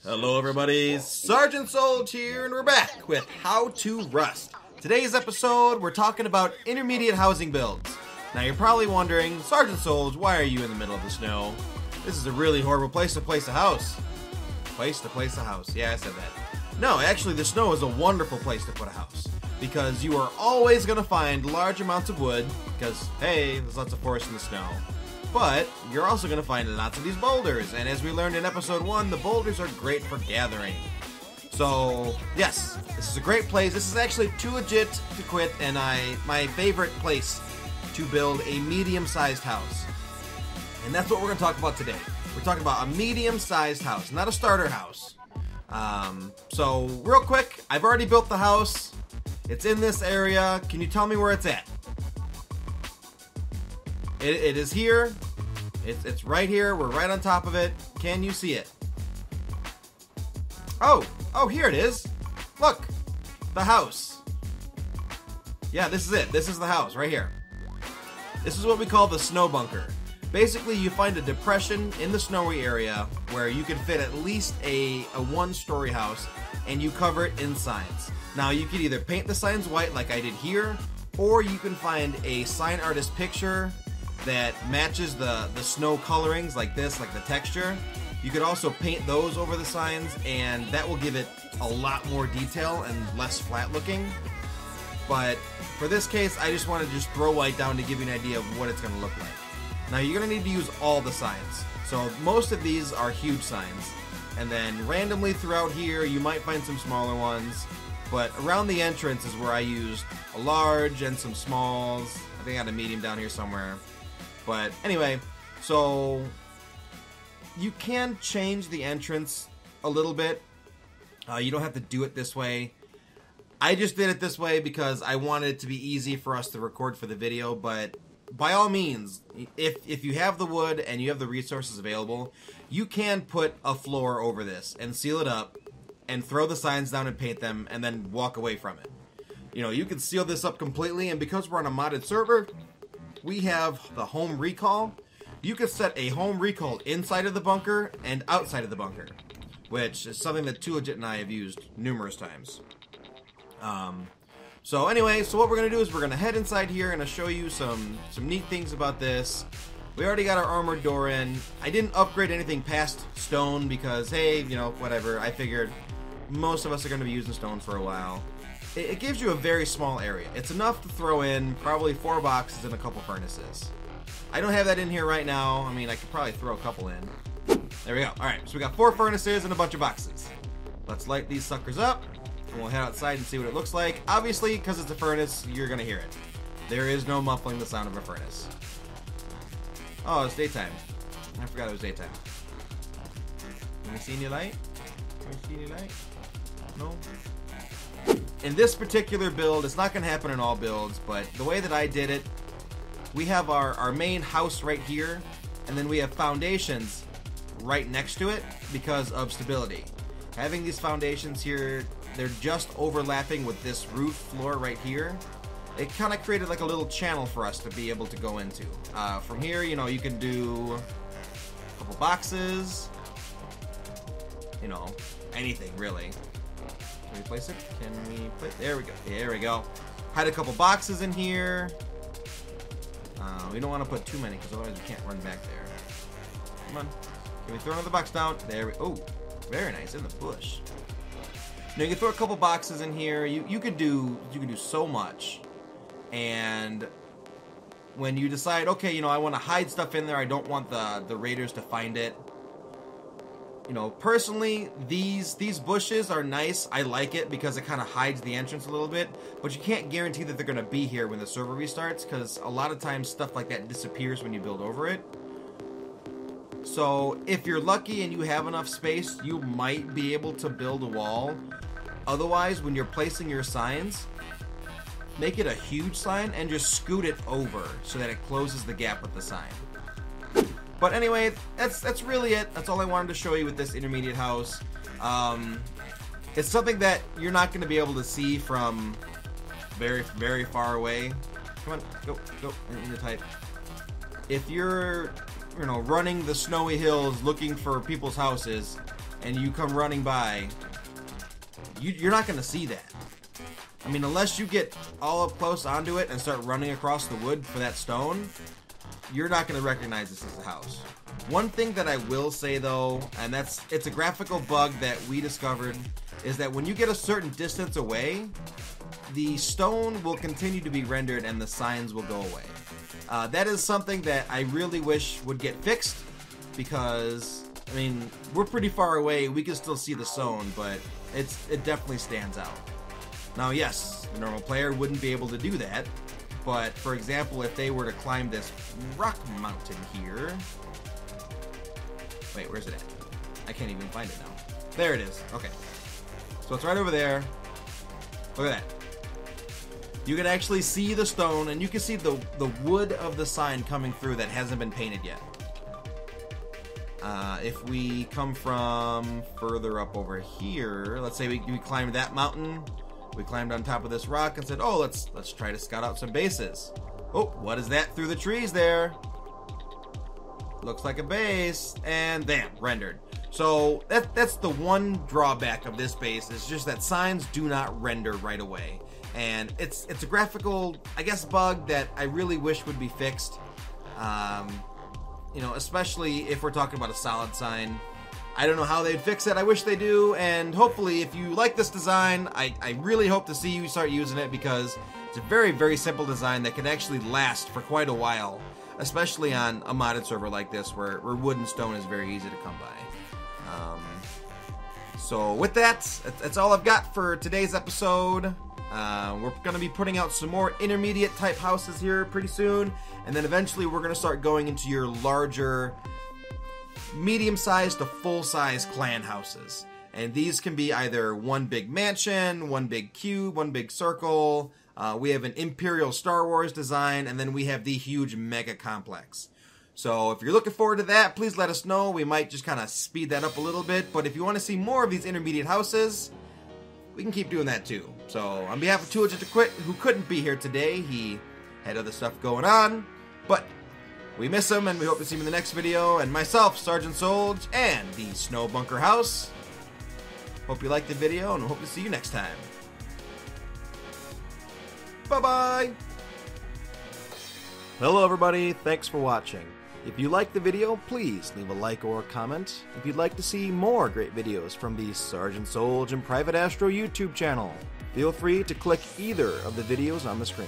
Hello everybody, Sergeant Sold here, and we're back with How to Rust. Today's episode, we're talking about intermediate housing builds. Now you're probably wondering, Sergeant Sold, why are you in the middle of the snow? This is a really horrible place to place a house. Place to place a house, yeah I said that. No, actually the snow is a wonderful place to put a house. Because you are always going to find large amounts of wood, because hey, there's lots of forest in the snow. But you're also going to find lots of these boulders, and as we learned in episode 1, the boulders are great for gathering. So, yes, this is a great place. This is actually too legit to quit, and my favorite place to build a medium-sized house. And that's what we're going to talk about today. We're talking about a medium-sized house, not a starter house. So, real quick, I've already built the house. It's in this area. Can you tell me where it's at? It is here. It's right here. We're right on top of it. Can you see it? Oh, here it is. Look, the house. Yeah, this is it. This is the house right here. This is what we call the snow bunker. Basically, you find a depression in the snowy area where you can fit at least a one-story house, and you cover it in signs. Now, you could either paint the signs white like I did here, or you can find a sign artist picture that matches the snow colorings like this, like the texture. You could also paint those over the signs, and that will give it a lot more detail and less flat looking. But for this case, I just want to just throw white down to give you an idea of what it's going to look like. Now you're going to need to use all the signs. So most of these are huge signs. And then randomly throughout here, you might find some smaller ones. But around the entrance is where I used a large and some smalls. I think I got a medium down here somewhere. But anyway, so you can change the entrance a little bit. You don't have to do it this way. I just did it this way because I wanted it to be easy for us to record for the video. But by all means, if you have the wood and you have the resources available, you can put a floor over this and seal it up and throw the signs down and paint them and then walk away from it. You know, you can seal this up completely, and because we're on a modded server, we have the home recall. You can set a home recall inside of the bunker and outside of the bunker, which is something that Too Legit and I have used numerous times. So anyway, so what we're going to do is we're going to head inside here and I'll show you some neat things about this. We already got our armored door in. I didn't upgrade anything past stone because, hey, you know, whatever. I figured most of us are going to be using stone for a while. It gives you a very small area. It's enough to throw in probably 4 boxes and a couple furnaces. I don't have that in here right now. I mean, I could probably throw a couple in. There we go. Alright, so we got 4 furnaces and a bunch of boxes. Let's light these suckers up, and we'll head outside and see what it looks like. Obviously, because it's a furnace, you're going to hear it. There is no muffling the sound of a furnace. Oh, it's daytime. I forgot it was daytime. Can you see any light? Can you see any light? No? In this particular build, it's not going to happen in all builds, but the way that I did it, we have our main house right here, and then we have foundations right next to it because of stability. Having these foundations here, they're just overlapping with this roof floor right here. It kind of created like a little channel for us to be able to go into. From here, you know, you can do a couple boxes, you know, anything really. Can we place it? Can we place? There we go. There we go. Had a couple boxes in here. We don't want to put too many because otherwise we can't run back there. Come on. Can we throw another box down? There we. Oh, very nice in the bush. Now you can throw a couple boxes in here. You could do so much. And when you decide, okay, you know, I want to hide stuff in there. I don't want the raiders to find it. You know, personally, these bushes are nice. I like it because it kind of hides the entrance a little bit. But you can't guarantee that they're going to be here when the server restarts, because a lot of times stuff like that disappears when you build over it. So if you're lucky and you have enough space, you might be able to build a wall. Otherwise, when you're placing your signs, make it a huge sign and just scoot it over so that it closes the gap with the sign. But anyway, that's really it. That's all I wanted to show you with this intermediate house. It's something that you're not going to be able to see from very, very far away. Come on, go, in the type. If you're, you know, running the snowy hills looking for people's houses, and you come running by, you're not going to see that. I mean, unless you get all up close onto it and start running across the wood for that stone, you're not going to recognize this as a house. One thing that I will say though, and it's a graphical bug that we discovered, is that when you get a certain distance away, the stone will continue to be rendered and the signs will go away. That is something that I really wish would get fixed, because, I mean, we're pretty far away, we can still see the stone, but it definitely stands out. Now yes, a normal player wouldn't be able to do that, but for example, if they were to climb this rock mountain here... Wait, where's it at? I can't even find it now. There it is. Okay. So it's right over there. Look at that. You can actually see the stone, and you can see the wood of the sign coming through that hasn't been painted yet. If we come from further up over here, let's say we climbed that mountain, we climbed on top of this rock and said, oh, let's try to scout out some bases. Oh, what is that through the trees there? Looks like a base, and bam, rendered. So that's the one drawback of this base, is just that signs do not render right away. And it's a graphical, I guess, bug that I really wish would be fixed. You know, especially if we're talking about a solid sign. I don't know how they'd fix it. I wish they do, and hopefully if you like this design, I really hope to see you start using it, because it's a very, very simple design that can actually last for quite a while, especially on a modded server like this where wood and stone is very easy to come by. So with that's all I've got for today's episode. We're going to be putting out some more intermediate type houses here pretty soon, and then eventually we're going to start going into your larger medium-sized to full-size clan houses. And these can be either one big mansion, one big cube, one big circle. We have an Imperial Star Wars design, and then we have the huge mega complex. So if you're looking forward to that, please let us know. We might just kind of speed that up a little bit, but if you want to see more of these intermediate houses, we can keep doing that too. So on behalf of Too Legit to Quit, who couldn't be here today, he had other stuff going on, but we miss him, and we hope to see him in the next video. And myself, Sergeant Solge, and the Snow Bunker House, hope you liked the video, and hope to see you next time. Bye-bye! Hello everybody, thanks for watching. If you liked the video, please leave a like or a comment. If you'd like to see more great videos from the Sergeant Solge and Private Astro YouTube channel, feel free to click either of the videos on the screen.